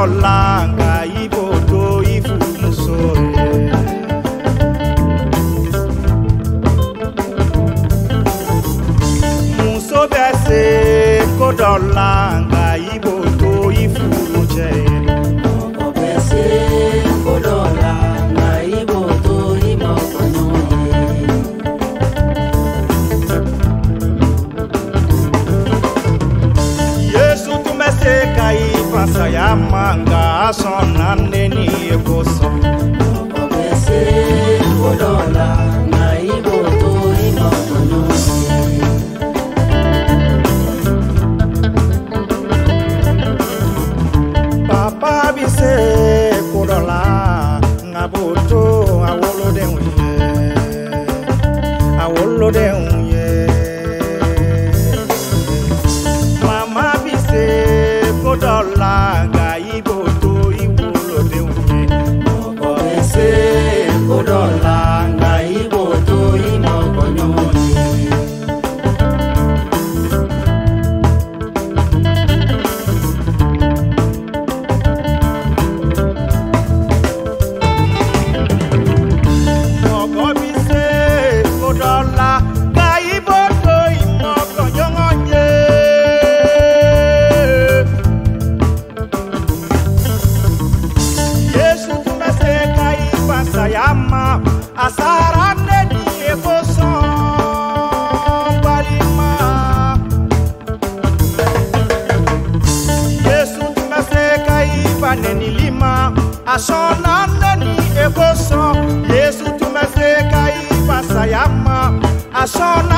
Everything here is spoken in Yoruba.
kodolanga iboto ifumusore musobese kodolanga iboto ifumuche obese kodolanga iboto imokonyoye Yesu tumese kai pasa ya manga sona neni ekoso obese kodolanga iboto imokonyoye Papa bise kodola ngaboto awolo de unye Mama bise kodola nga iboto iwolo de unye obese kodola nga iboto imokonyoye Asarane ni ekoson balima Yesu tumeseka ibane ni lima asonane ni ekoson Yesu tumeseka ibasayama asonane